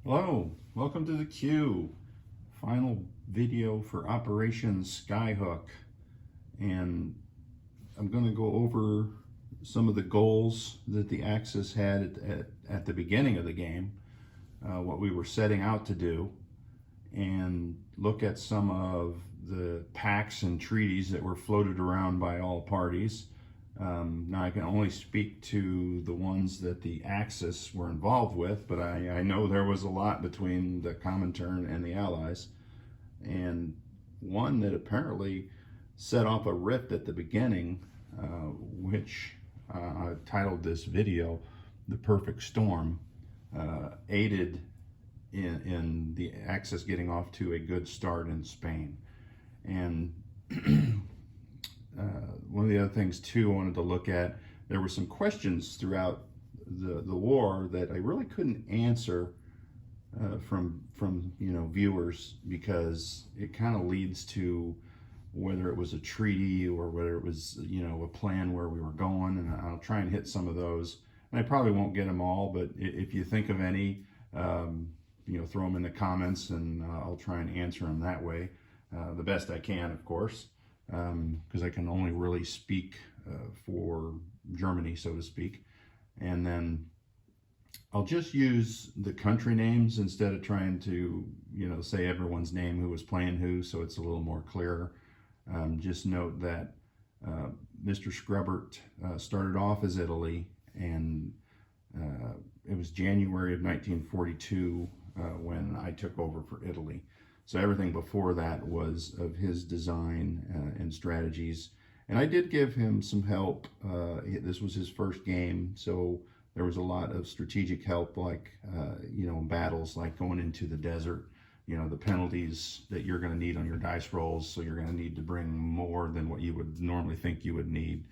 Hello, welcome to the queue. Final video for Operation Skyhook. And I'm going to go over some of the goals that the Axis had at the beginning of the game, what we were setting out to do, and look at some of the pacts and treaties that were floated around by all parties. Now I can only speak to the ones that the Axis were involved with, but I know there was a lot between the Comintern and the Allies, and one that apparently set off a rift at the beginning, which I titled this video "The Perfect Storm," aided in the Axis getting off to a good start in Spain. And one of the other things too I wanted to look at, there were some questions throughout the war that I really couldn't answer from viewers, because it kind of leads to whether it was a treaty or whether it was a plan where we were going, and I'll try and hit some of those. And I probably won't get them all, but if you think of any, throw them in the comments, and I'll try and answer them that way, the best I can, of course. Because I can only really speak for Germany, so to speak. And then I'll just use the country names instead of trying to, say everyone's name who was playing who, so it's a little more clear. Just note that Mr. Scrubbert started off as Italy, and it was January of 1942 when I took over for Italy. So everything before that was of his design and strategies. And I did give him some help. This was his first game, so there was a lot of strategic help, like, battles like going into the desert, the penalties that you're going to need on your dice rolls. So you're going to need to bring more than what you would normally think you would need,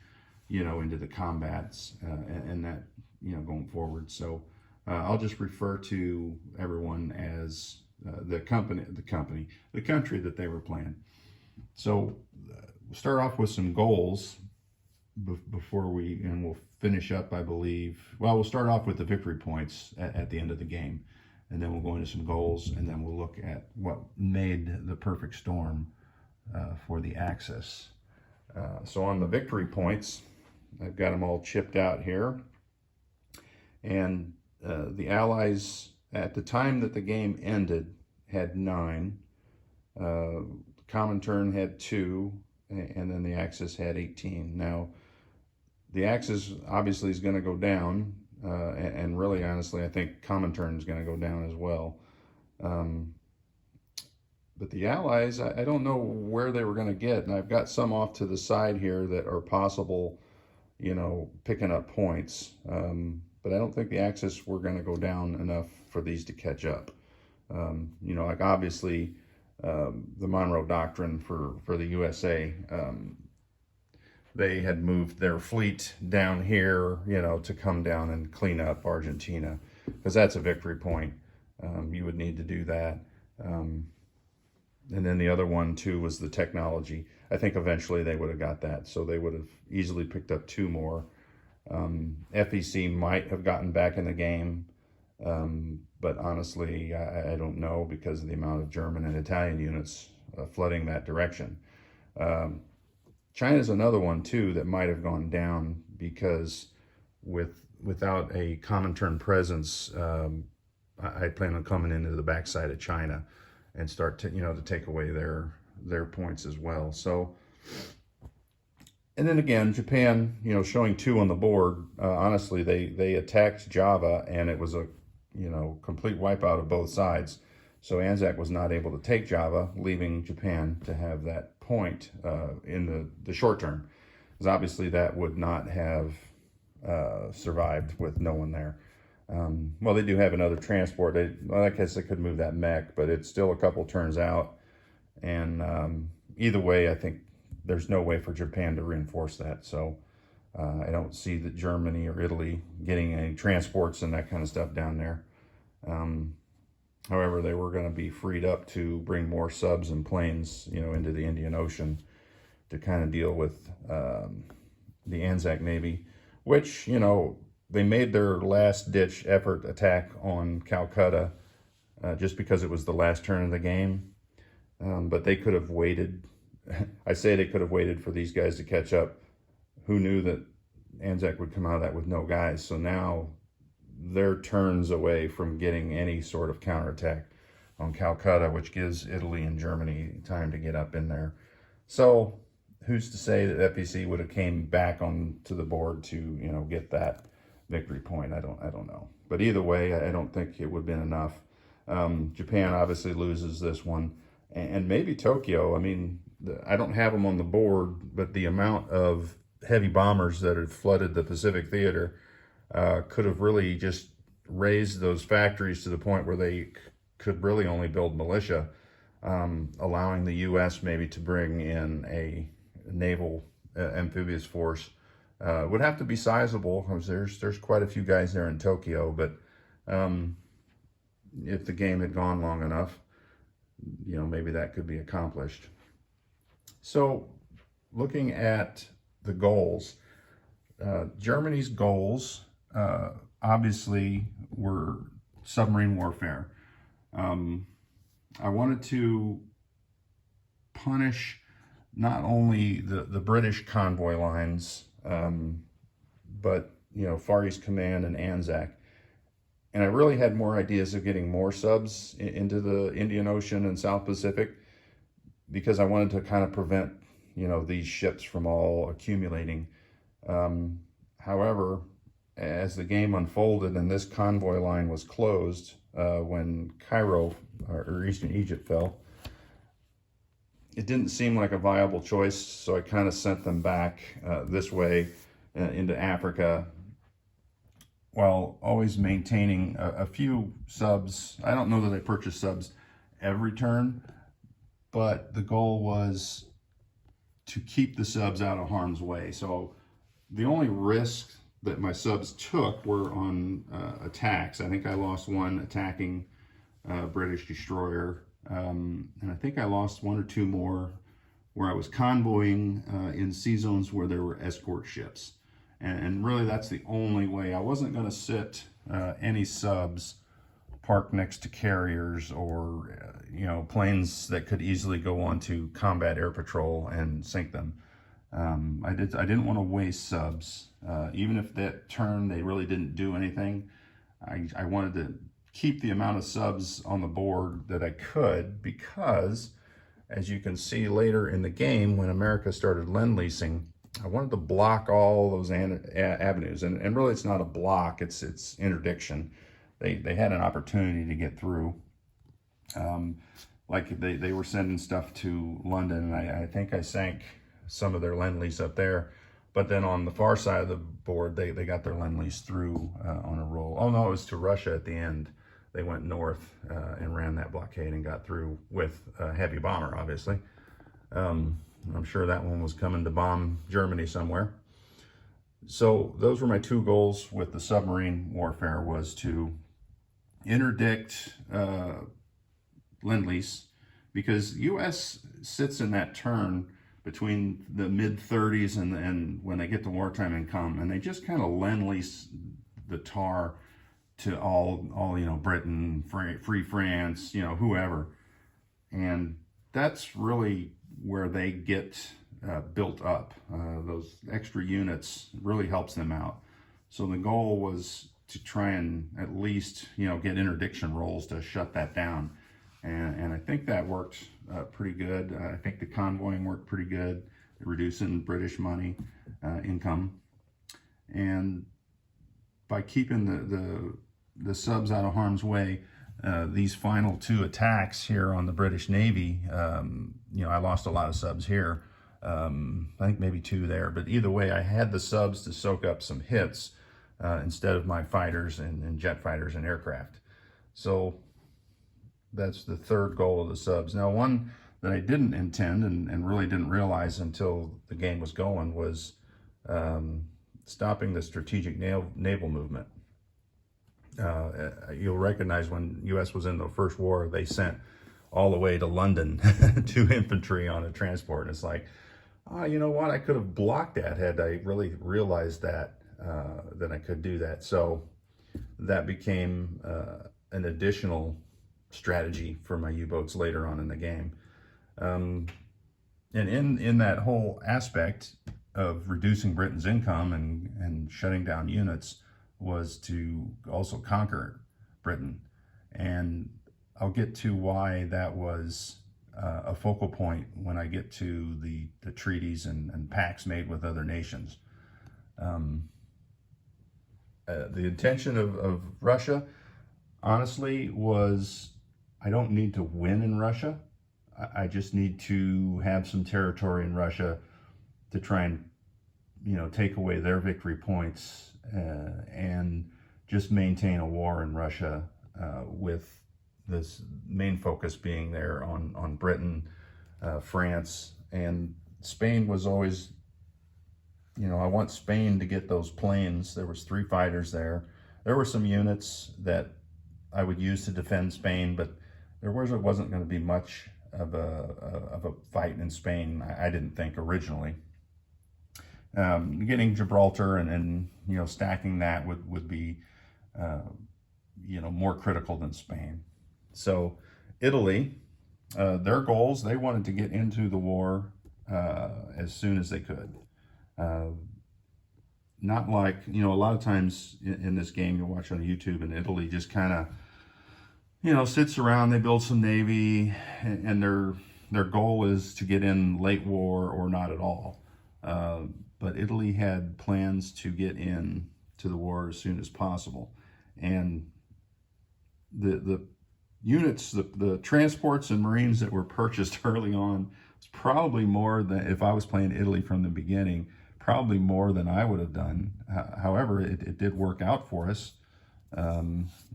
into the combats and that, going forward. So I'll just refer to everyone as the country that they were playing. So we'll start off with some goals before we'll finish up, I believe. Well, we'll start off with the victory points at the end of the game, and then we'll go into some goals, and then we'll look at what made the perfect storm for the Axis. So on the victory points, I've got them all chipped out here, and the Allies, at the time that the game ended, had 9. Comintern had 2, and then the Axis had 18. Now, the Axis obviously is going to go down, and really, honestly, I think Comintern is going to go down as well. But the Allies, I don't know where they were going to get, and I've got some off to the side here that are possible, picking up points. But I don't think the Axis were going to go down enough for these to catch up. Like obviously the Monroe Doctrine for the USA, they had moved their fleet down here, to come down and clean up Argentina, because that's a victory point. You would need to do that. And then the other one too was the technology. I think eventually they would have got that, so they would have easily picked up 2 more. FEC might have gotten back in the game, but honestly, I don't know, because of the amount of German and Italian units flooding that direction. China's another one too that might have gone down, because without a Comintern presence, I plan on coming into the backside of China and start to to take away their points as well. So. And then again, Japan, showing 2 on the board. Honestly, they attacked Java, and it was a, complete wipeout of both sides. So Anzac was not able to take Java, leaving Japan to have that point in the short term, because obviously that would not have survived with no one there. Well, they do have another transport. I guess they could move that mech, but it's still a couple turns out. And either way, I think there's no way for Japan to reinforce that. So I don't see that Germany or Italy getting any transports and that kind of stuff down there. However, they were going to be freed up to bring more subs and planes, into the Indian Ocean to kind of deal with the Anzac Navy, which, they made their last-ditch effort attack on Calcutta just because it was the last turn of the game. But they could have waited. I say they could have waited for these guys to catch up. Who knew that Anzac would come out of that with no guys? So now they're turns away from getting any sort of counterattack on Calcutta, which gives Italy and Germany time to get up in there. So who's to say that FPC would have came back onto the board to, you know, get that victory point? I don't know. But either way, I don't think it would have been enough. Japan obviously loses this one, and maybe Tokyo. I mean, I don't have them on the board, but the amount of heavy bombers that had flooded the Pacific theater could have really just raised those factories to the point where they could really only build militia, allowing the U.S. maybe to bring in a naval amphibious force. Would have to be sizable, because there's quite a few guys there in Tokyo, but if the game had gone long enough, you know, maybe that could be accomplished. So looking at the goals, Germany's goals obviously were submarine warfare. I wanted to punish not only the British convoy lines, but, you know, Far East Command and Anzac. And I really had more ideas of getting more subs into the Indian Ocean and South Pacific, because I wanted to kind of prevent, you know, these ships from all accumulating. However, as the game unfolded and this convoy line was closed when Cairo or Eastern Egypt fell, it didn't seem like a viable choice, so I kind of sent them back this way into Africa, while always maintaining a few subs. I don't know that I purchased subs every turn, but the goal was to keep the subs out of harm's way. So the only risk that my subs took were on attacks. I think I lost one attacking British destroyer, and I think I lost one or two more where I was convoying in sea zones where there were escort ships. And really that's the only way. I wasn't going to sit any subs parked next to carriers or you know, planes that could easily go on to combat air patrol and sink them. I didn't want to waste subs, even if that turn they really didn't do anything. I wanted to keep the amount of subs on the board that I could, because as you can see later in the game, when America started lend-leasing, I wanted to block all those avenues, and really it's not a block, it's interdiction. They had an opportunity to get through. Like they were sending stuff to London, and I think I sank some of their lend-lease up there. But then on the far side of the board, they got their lend-lease through on a roll. Oh no, it was to Russia at the end. They went north and ran that blockade and got through with a heavy bomber, obviously. I'm sure that one was coming to bomb Germany somewhere. So those were my two goals with the submarine warfare, was to interdict lend-lease, because U.S. sits in that turn between the mid-30s and when they get to wartime income, and they just kind of lend-lease the tar to all you know, Britain, Free France, you know, whoever. And that's really where they get built up. Those extra units really helps them out. So the goal was to try and at least, you know, get interdiction rolls to shut that down. And I think that worked pretty good. I think the convoying worked pretty good, reducing British money income. And by keeping the subs out of harm's way, these final two attacks here on the British Navy, you know, I lost a lot of subs here. I think maybe two there, but either way, I had the subs to soak up some hits instead of my fighters and jet fighters and aircraft. So that's the third goal of the subs. Now, one that I didn't intend and really didn't realize until the game was going was stopping the strategic naval movement. You'll recognize when U.S. was in the First War, they sent all the way to London to infantry on a transport. And it's like, oh, you know what? I could have blocked that had I really realized that I could do that. So that became an additional strategy for my U-boats later on in the game. And in that whole aspect of reducing Britain's income and shutting down units was to also conquer Britain. And I'll get to why that was a focal point when I get to the treaties and pacts made with other nations. The intention of Russia, honestly, was I don't need to win in Russia. I just need to have some territory in Russia to try and, take away their victory points and just maintain a war in Russia with this main focus being there on Britain, France, and Spain was always, I want Spain to get those planes. There was 3 fighters there. There were some units that I would use to defend Spain, but there wasn't going to be much of a fight in Spain, I didn't think originally. Getting Gibraltar and stacking that would be more critical than Spain. So Italy, their goals, they wanted to get into the war as soon as they could. Not like, a lot of times in this game you watch on YouTube, and Italy just kind of, sits around, they build some navy, and their goal is to get in late war or not at all. But Italy had plans to get in to the war as soon as possible. And the units, the transports and Marines that were purchased early on was probably more than, if I was playing Italy from the beginning, probably more than I would have done. However, it did work out for us.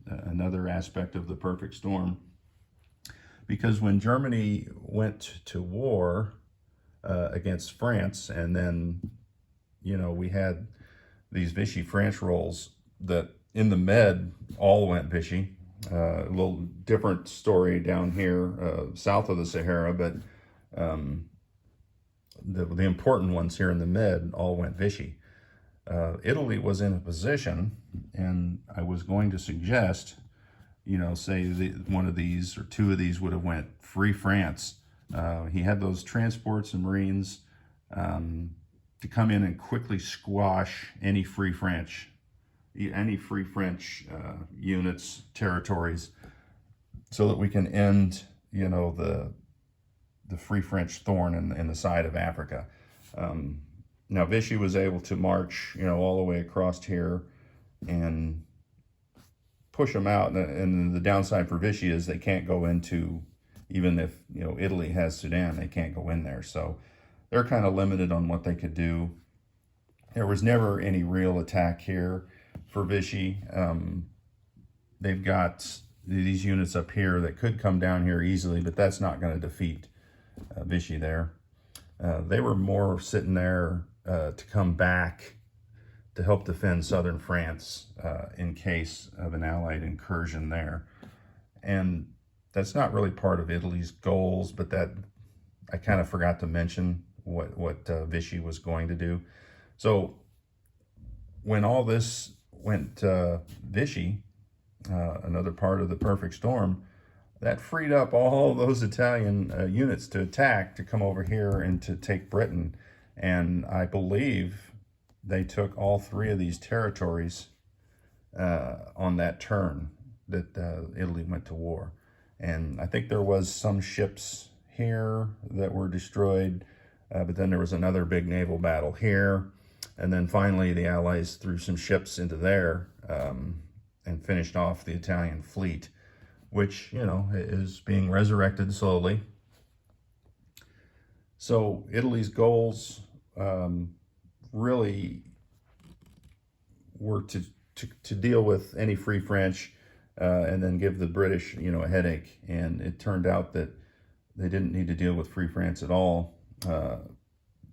Another aspect of the perfect storm, because when Germany went to war against France, and then we had these Vichy French rolls that in the Med all went Vichy. A little different story down here south of the Sahara, but the important ones here in the Med all went Vichy. Italy was in a position, and I was going to suggest, say one of these or 2 of these would have went Free France. He had those transports and Marines to come in and quickly squash any Free French units, territories, so that we can end, the Free French thorn in the side of Africa. Now Vichy was able to march, all the way across here and push them out. And the downside for Vichy is they can't go into, even if, Italy has Sudan, they can't go in there. So they're kind of limited on what they could do. There was never any real attack here for Vichy. They've got these units up here that could come down here easily, but that's not going to defeat Vichy there. They were more sitting there to come back to help defend southern France in case of an Allied incursion there. And that's not really part of Italy's goals, but that I kind of forgot to mention what Vichy was going to do. So when all this went Vichy, another part of the perfect storm, that freed up all those Italian units to attack, to come over here and to take Britain. And I believe they took all 3 of these territories on that turn that Italy went to war. And I think there was some ships here that were destroyed, but then there was another big naval battle here. And then finally the Allies threw some ships into there and finished off the Italian fleet, which, is being resurrected slowly. So Italy's goals really were to deal with any Free French and then give the British, a headache. And it turned out that they didn't need to deal with Free France at all.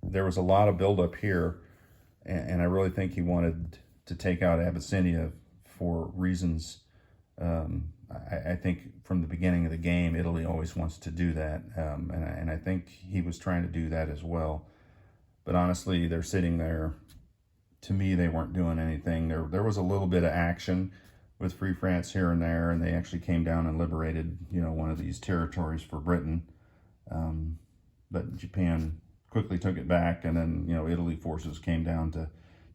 There was a lot of buildup here, and I really think he wanted to take out Abyssinia for reasons. I think from the beginning of the game, Italy always wants to do that, and I think he was trying to do that as well. But honestly, they're sitting there. To me, they weren't doing anything. There was a little bit of action, with Free France here and there, and they actually came down and liberated, one of these territories for Britain. But Japan quickly took it back, and then, Italy forces came down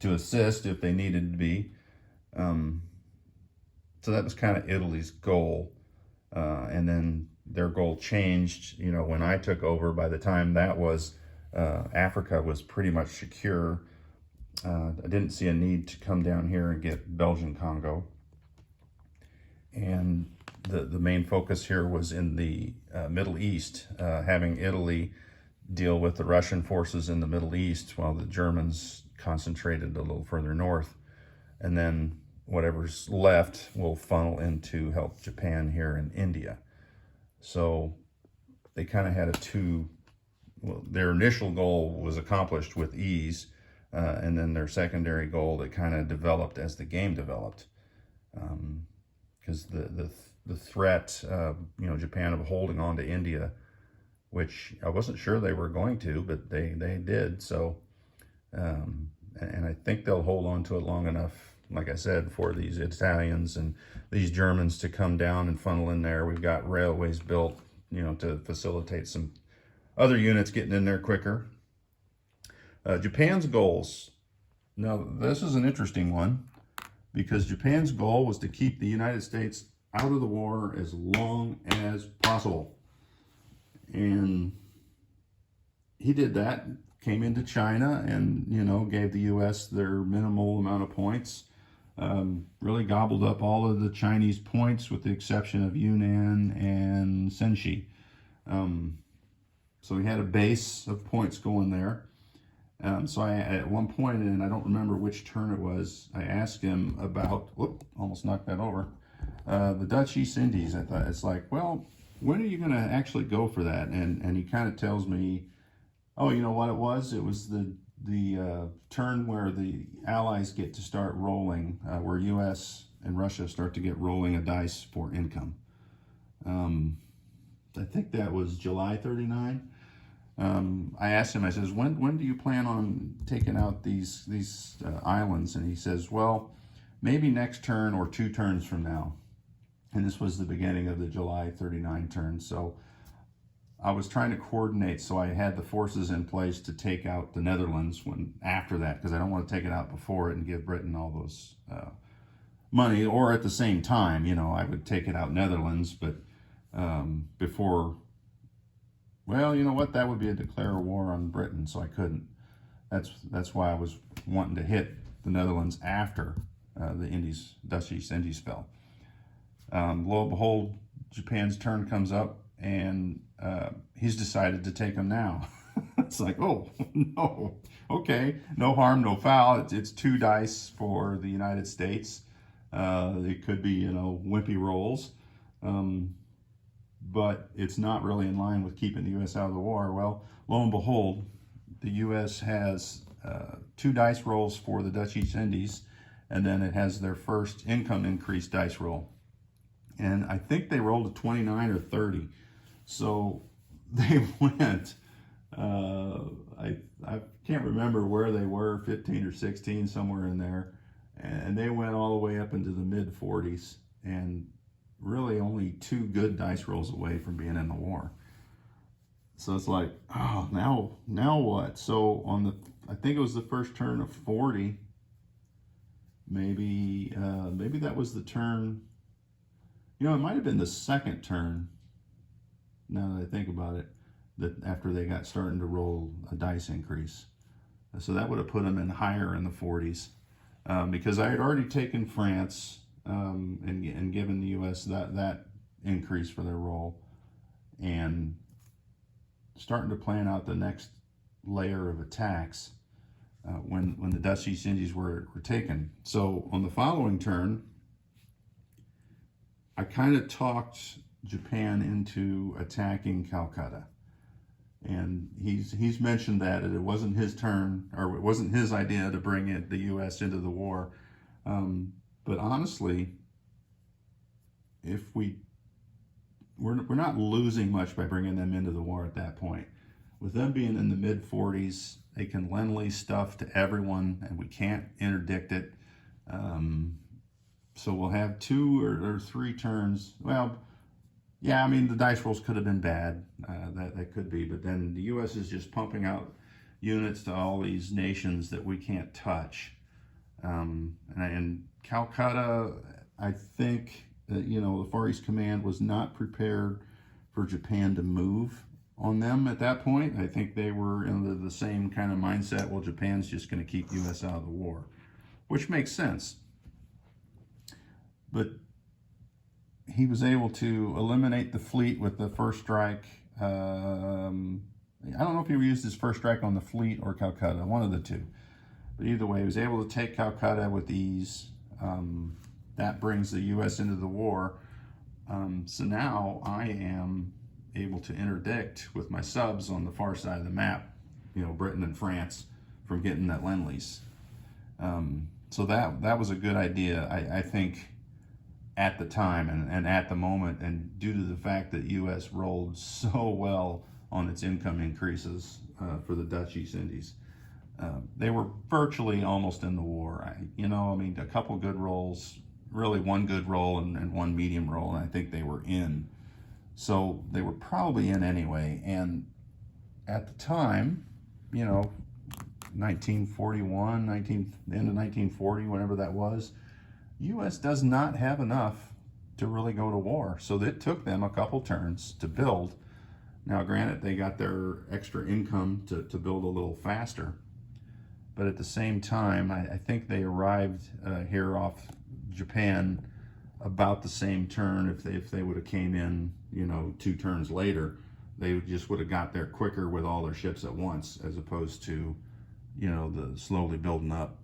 to assist if they needed to be. So that was kind of Italy's goal. And then their goal changed, when I took over. By the time that was, Africa was pretty much secure. I didn't see a need to come down here and get Belgian Congo. And the main focus here was in the Middle East, having Italy deal with the Russian forces in the Middle East while the Germans concentrated a little further north. And then whatever's left will funnel into help Japan here in India. So they kind of had their initial goal was accomplished with ease, and then their secondary goal that kind of developed as the game developed. Because the threat, Japan of holding on to India, which I wasn't sure they were going to, but they did. So, and I think they'll hold on to it long enough, like I said, for these Italians and these Germans to come down and funnel in there. We've got railways built, to facilitate some other units getting in there quicker. Japan's goals. Now, this is an interesting one, because Japan's goal was to keep the United States out of the war as long as possible. And he did that, came into China and, gave the U.S. their minimal amount of points. Really gobbled up all of the Chinese points with the exception of Yunnan and Senshi. So he had a base of points going there. So I, at one point, and I don't remember which turn it was, I asked him about, almost knocked that over, the Dutch East Indies. I thought, it's like, well, when are you going to actually go for that? And he kind of tells me, oh, you know what it was? It was the turn where the Allies get to start rolling, where U.S. and Russia start to get rolling a dice for income. I think that was July 39. I asked him, I says, when do you plan on taking out these islands? And he says, well, maybe next turn or 2 turns from now. And this was the beginning of the July 39 turn. So I was trying to coordinate so I had the forces in place to take out the Netherlands after that, because I don't want to take it out before it and give Britain all those money, or at the same time, I would take it out Netherlands, but before. Well, you know what? That would be a declare war on Britain, so I couldn't. That's why I was wanting to hit the Netherlands after the Dutch East Indies fell. Lo and behold, Japan's turn comes up, and he's decided to take them now. It's like, oh no, okay, no harm, no foul. It's 2 dice for the United States. It could be, wimpy rolls. But it's not really in line with keeping the U.S. out of the war. Well, lo and behold, the U.S. has 2 dice rolls for the Dutch East Indies, and then it has their first income increase dice roll. And I think they rolled a 29 or 30. So they went, I can't remember where they were, 15 or 16, somewhere in there. And they went all the way up into the mid 40s. And really only 2 good dice rolls away from being in the war. So it's like, oh, now what? So I think it was the first turn of 40. Maybe that was the turn. It might have been the second turn. Now that I think about it, that after they got starting to roll a dice increase, so that would have put them in higher in the 40s, because I had already taken France. And given the U.S. that increase for their role, and starting to plan out the next layer of attacks when the Dutch East Indies were taken. So on the following turn, I kind of talked Japan into attacking Calcutta, and he's mentioned that it wasn't his turn, or it wasn't his idea to bring the U.S. into the war. But honestly, if we're not losing much by bringing them into the war at that point. With them being in the mid 40s, they can lend lease stuff to everyone, and we can't interdict it. So we'll have 2 or 3 turns. Well, yeah, I mean, the dice rolls could have been bad. That could be. But then the U.S. is just pumping out units to all these nations that we can't touch. And Calcutta, I think, the Far East Command was not prepared for Japan to move on them at that point. I think they were in the same kind of mindset. Well, Japan's just going to keep U.S. out of the war, which makes sense. But he was able to eliminate the fleet with the first strike. I don't know if he used his first strike on the fleet or Calcutta, one of the two. But either way, he was able to take Calcutta with ease. That brings the U.S. into the war. So now I am able to interdict with my subs on the far side of the map, Britain and France, from getting that Lend-Lease. So that was a good idea, I think, at the time and at the moment, and due to the fact that U.S. rolled so well on its income increases for the Dutch East Indies. They were virtually almost in the war. A couple good rolls, really one good roll and one medium roll, and I think they were in. So they were probably in anyway. And at the time, 1941, the end of 1940, whenever that was, U.S. does not have enough to really go to war. So it took them a couple turns to build. Now, granted, they got their extra income to build a little faster. But at the same time, I think they arrived here off Japan about the same turn. If they would have came in, 2 turns later, they just would have got there quicker with all their ships at once, as opposed to, the slowly building up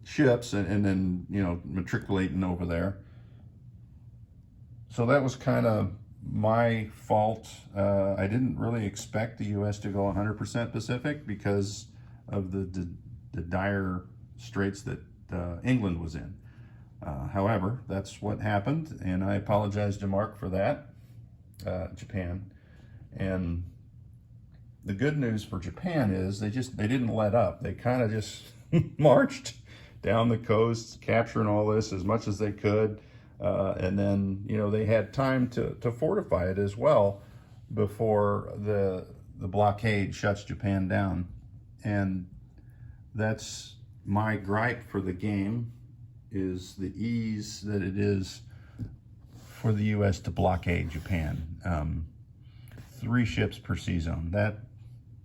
ships and then, matriculating over there. So that was kind of my fault. I didn't really expect the U.S. to go 100% Pacific because of the dire straits that England was in. However, that's what happened, and I apologize to Mark for that, Japan. And the good news for Japan is they didn't let up. They kind of just marched down the coast, capturing all this as much as they could, and then they had time to fortify it as well before the blockade shuts Japan down. And that's my gripe for the game, is the ease that it is for the U.S. to blockade Japan. 3 ships per sea zone.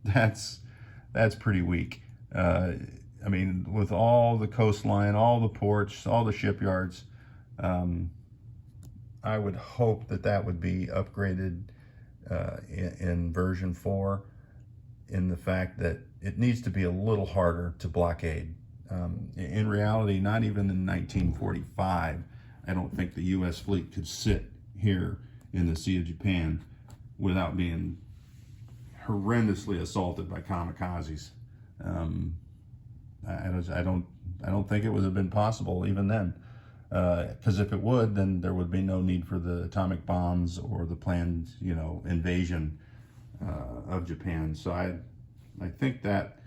That's pretty weak. With all the coastline, all the ports, all the shipyards, I would hope that would be upgraded in version 4, in the fact that it needs to be a little harder to blockade. In reality, not even in 1945, I don't think the U.S. fleet could sit here in the Sea of Japan without being horrendously assaulted by kamikazes. I don't think it would have been possible even then, because if it would, then there would be no need for the atomic bombs or the planned, invasion of Japan. So I think that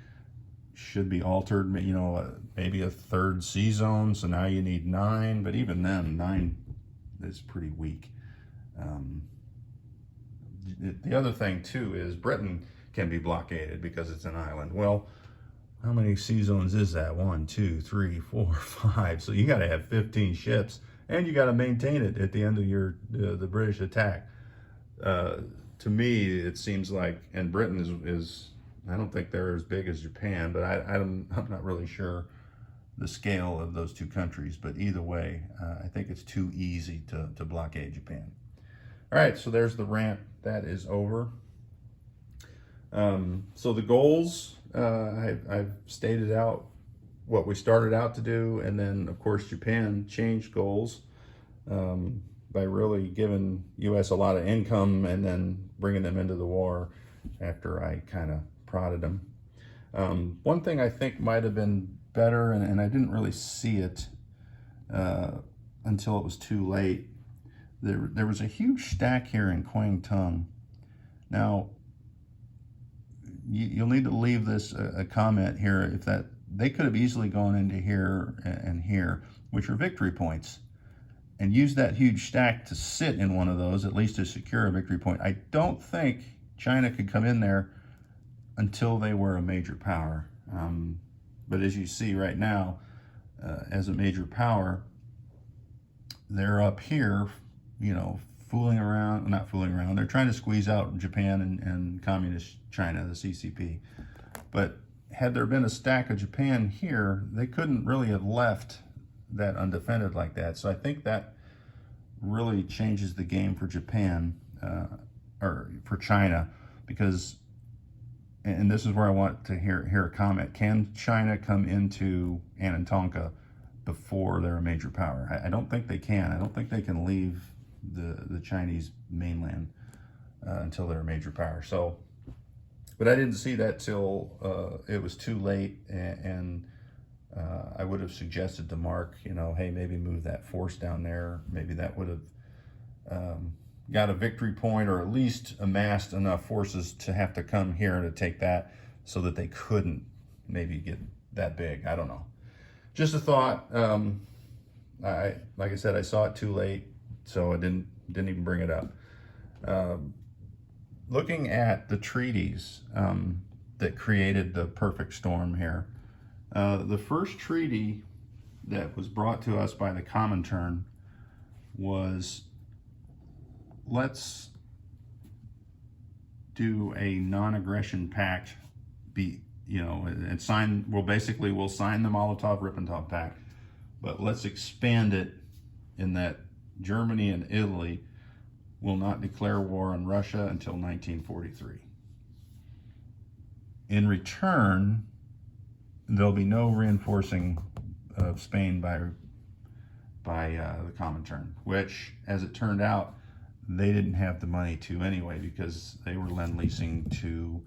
should be altered. Maybe a 3rd sea zone. So now you need 9, but even then, 9 is pretty weak. The other thing too is Britain can be blockaded because it's an island. Well, how many sea zones is that? 1, 2, 3, 4, 5. So you got to have 15 ships, and you got to maintain it at the end of the British attack. To me, it seems like, and Britain is I don't think they're as big as Japan, but I'm not really sure the scale of those 2 countries. But either way, I think it's too easy to blockade Japan. All right, so there's the rant. That is over. So the goals, I've stated out what we started out to do, and then of course Japan changed goals by really giving U.S. a lot of income and then bringing them into the war after I kind of prodded them. One thing I think might have been better, and I didn't really see it until it was too late. There was a huge stack here in Kwang Tung. Now, you'll need to leave this a comment here if they could have easily gone into here and here, which are victory points, and used that huge stack to sit in one of those, at least to secure a victory point. I don't think China could come in there until they were a major power. But as you see right now, as a major power, they're up here, you know, fooling around, not fooling around. They're trying to squeeze out Japan and communist China, the CCP. But had there been a stack of Japan here, they couldn't really have left that undefended like that. So I think that really changes the game for Japan, or for China, because, and this is where I want to hear a comment, can China come into Anantonka before they're a major power? I don't think they can. I don't think they can leave the Chinese mainland until they're a major power. So, but I didn't see that till it was too late, and I would have suggested to Mark, you know, hey, maybe move that force down there. Maybe that would have got a victory point, or at least amassed enough forces to have to come here to take that, so that they couldn't maybe get that big. I don't know. Just a thought. Like I said, I saw it too late, so I didn't even bring it up. Looking at the treaties that created the perfect storm here, the first treaty that was brought to us by the Comintern was, let's do a non-aggression pact, and sign, we'll sign the Molotov-Ribbentrop Pact, but let's expand it in that Germany and Italy will not declare war on Russia until 1943. In return, there'll be no reinforcing of Spain by the Comintern, which, as it turned out, they didn't have the money to anyway, because they were lend-leasing to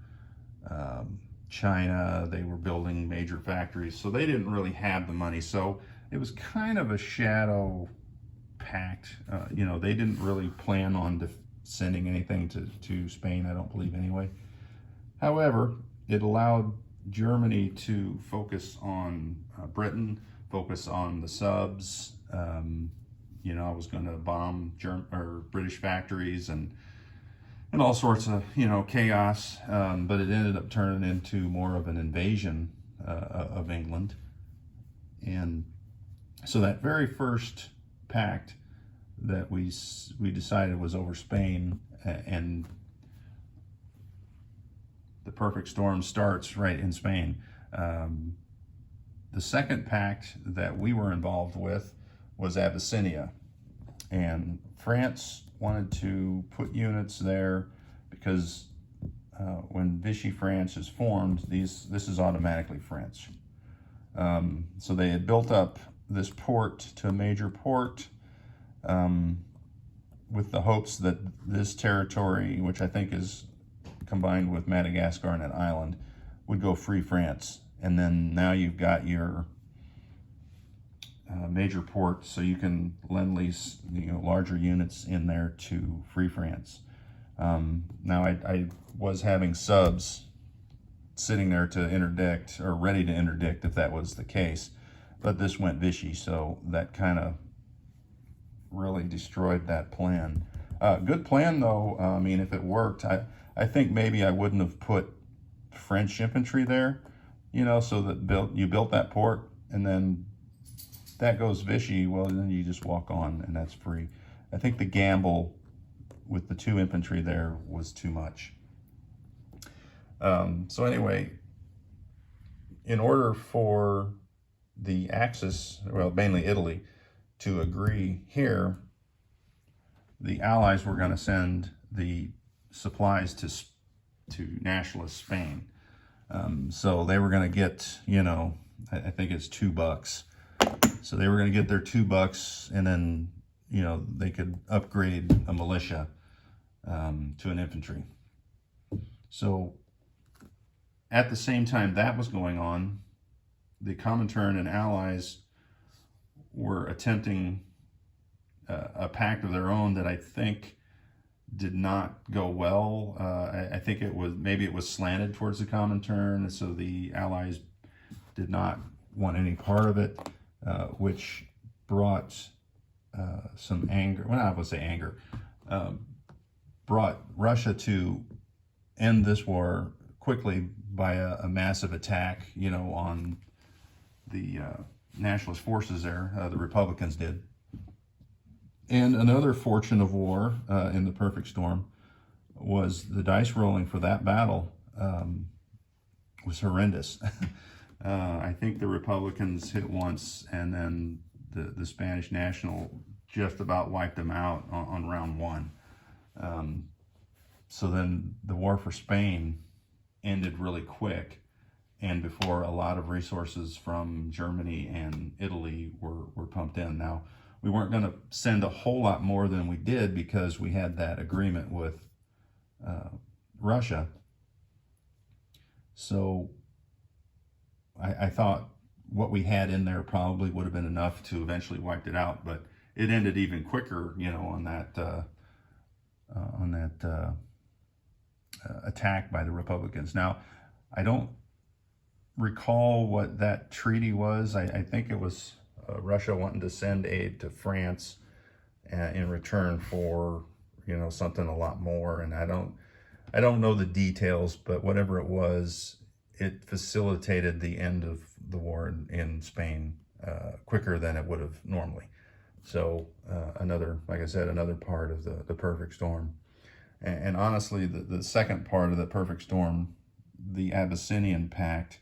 China. They were building major factories, so they didn't really have the money. So it was kind of a shadow pact. They didn't really plan on sending anything to Spain, I don't believe anyway. However, it allowed Germany to focus on Britain, focus on the subs. I was going to bomb British factories and all sorts of chaos, but it ended up turning into more of an invasion of England. And so that very first pact that we decided was over Spain, and the perfect storm starts right in Spain. The second pact that we were involved with was Abyssinia, and France wanted to put units there because when Vichy France is formed, this is automatically French. So they had built up this port to a major port, with the hopes that this territory, which I think is combined with Madagascar and an island, would go free France. And then now you've got your major port, so you can lend-lease larger units in there to free France. Now I was having subs sitting there to interdict, or ready to interdict if that was the case, but this went Vichy, so that kind of really destroyed that plan. Good plan though. I mean, if it worked, I think maybe I wouldn't have put French infantry there, so that you built that port, and then that goes Vichy, well, then you just walk on and that's free. I think the gamble with the 2 infantry there was too much. So anyway, in order for the Axis, well, mainly Italy, to agree here, the Allies were going to send the supplies to nationalist Spain. So they were going to get, I think it's $2. So they were going to get their $2, and then, they could upgrade a militia to an infantry. So at the same time that was going on, the Comintern and Allies were attempting a pact of their own that I think did not go well. I think maybe it was slanted towards the Comintern, so the Allies did not want any part of it, which brought some anger. Well, I would say anger. Brought Russia to end this war quickly by a massive attack, on the nationalist forces there. The Republicans did. And another fortune of war in the perfect storm was the dice rolling for that battle was horrendous. I think the Republicans hit once, and then the Spanish National just about wiped them out on round one. So then the war for Spain ended really quick, and before a lot of resources from Germany and Italy were pumped in. Now, we weren't going to send a whole lot more than we did because we had that agreement with Russia. So I thought what we had in there probably would have been enough to eventually wipe it out, but it ended even quicker, on that attack by the Republicans. Now, I don't recall what that treaty was. I think it was Russia wanting to send aid to France in return for something a lot more, and I don't know the details, but whatever it was, it facilitated the end of the war in Spain quicker than it would have normally. So another, like I said, another part of the perfect storm. And honestly, the second part of the perfect storm, the Abyssinian Pact,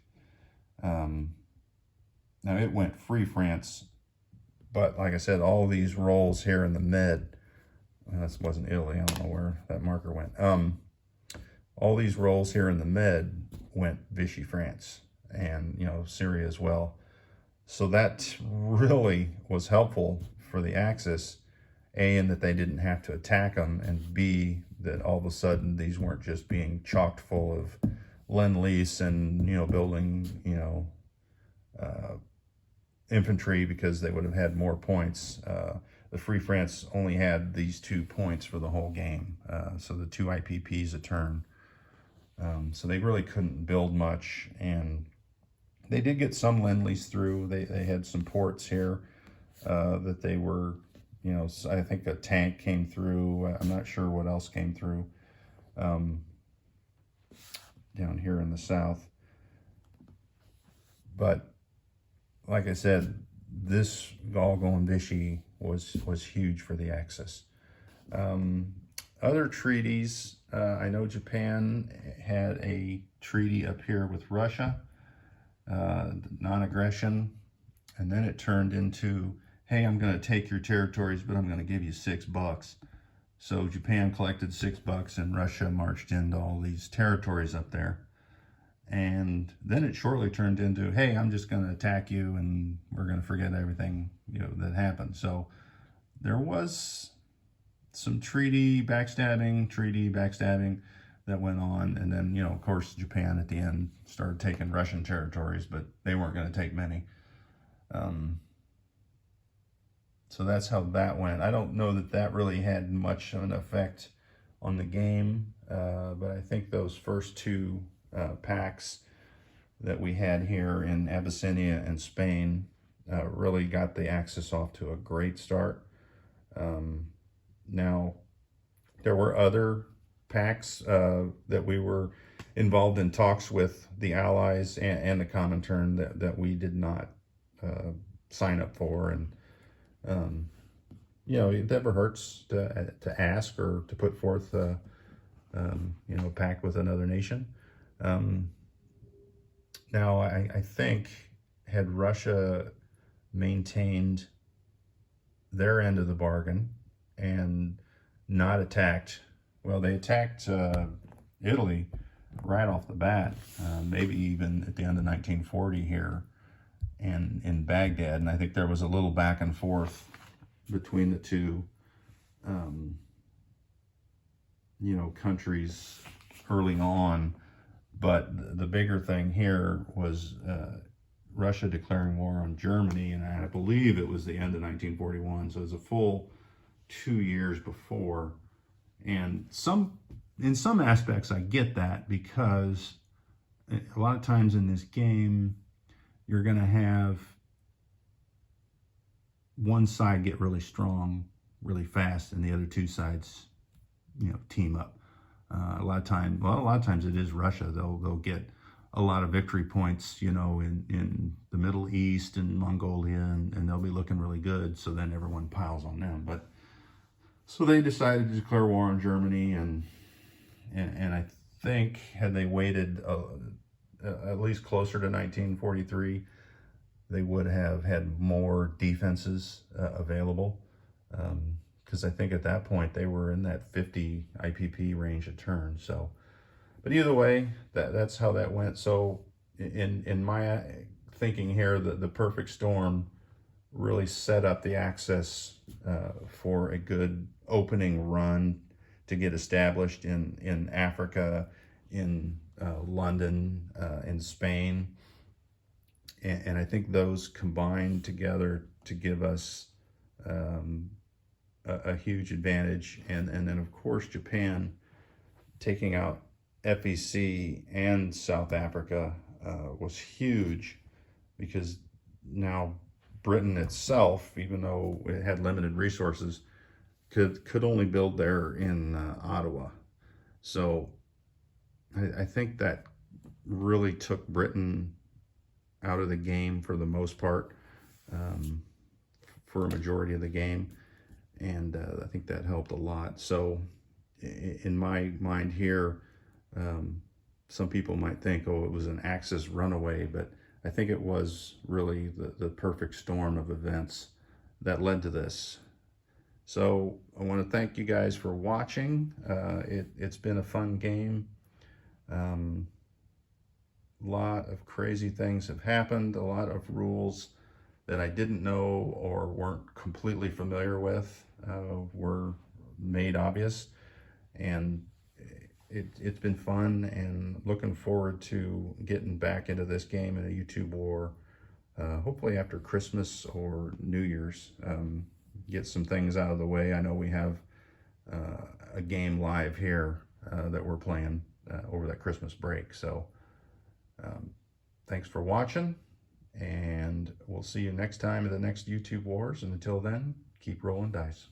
now it went free France, but like I said, all these rolls here in the mid, this wasn't Italy, I don't know where that marker went. All these rolls here in the mid went Vichy France, and Syria as well. So that really was helpful for the Axis, A, in that they didn't have to attack them, and B, that all of a sudden these weren't just being chocked full of lend-lease and building infantry because they would have had more points. The Free France only had these 2 points for the whole game, so the 2 IPPs a turn. So they really couldn't build much, and they did get some lend-lease through. They had some ports here that they were, I think a tank came through. I'm not sure what else came through down here in the south. But like I said, this all going Vichy was huge for the Axis. Other treaties, I know Japan had a treaty up here with Russia, non-aggression, and then it turned into, hey, I'm going to take your territories, but I'm going to give you $6. So Japan collected $6 and Russia marched into all these territories up there. And then it shortly turned into, hey, I'm just going to attack you and we're going to forget everything that happened. So there was some treaty backstabbing that went on. And then, of course, Japan at the end started taking Russian territories, but they weren't going to take many. So that's how that went. I don't know that really had much of an effect on the game, but I think those first 2 packs that we had here in Abyssinia and Spain really got the Axis off to a great start. Now, there were other packs that we were involved in talks with the Allies and the Comintern that we did not sign up for, and it never hurts to ask or to put forth a pact with another nation. Now, I think had Russia maintained their end of the bargain and not attacked, well, they attacked Italy right off the bat, maybe even at the end of 1940 here in Baghdad, and I think there was a little back and forth between the two, countries early on. But the bigger thing here was Russia declaring war on Germany, and I believe it was the end of 1941, so it was a full 2 years before. And in some aspects, I get that, because a lot of times in this game, you're going to have one side get really strong really fast and the other two sides, team up. A lot of times it is Russia. They'll get a lot of victory points, in the Middle East and Mongolia, and they'll be looking really good. So then everyone piles on them. But so they decided to declare war on Germany, and I think had they waited at least closer to 1943, they would have had more defenses available. Because I think at that point they were in that 50 IPP range of turns. So, but either way, that's how that went. So in my thinking here, the perfect storm really set up the access for a good opening run to get established in Africa, in London, in Spain. And I think those combined together to give us a huge advantage. And then, of course, Japan taking out FEC and South Africa was huge, because now Britain itself, even though it had limited resources, could only build there in Ottawa. So I think that really took Britain out of the game for the most part, for a majority of the game. And I think that helped a lot. So in my mind here, some people might think, oh, it was an Axis runaway, but I think it was really the perfect storm of events that led to this. So I want to thank you guys for watching. It's been a fun game. A lot of crazy things have happened, a lot of rules that I didn't know or weren't completely familiar with were made obvious, and it's been fun, and looking forward to getting back into this game in a YouTube war, hopefully after Christmas or New Year's. Get some things out of the way. I know we have a game live here that we're playing over that Christmas break. So thanks for watching, and we'll see you next time in the next YouTube Wars. And until then, keep rolling dice.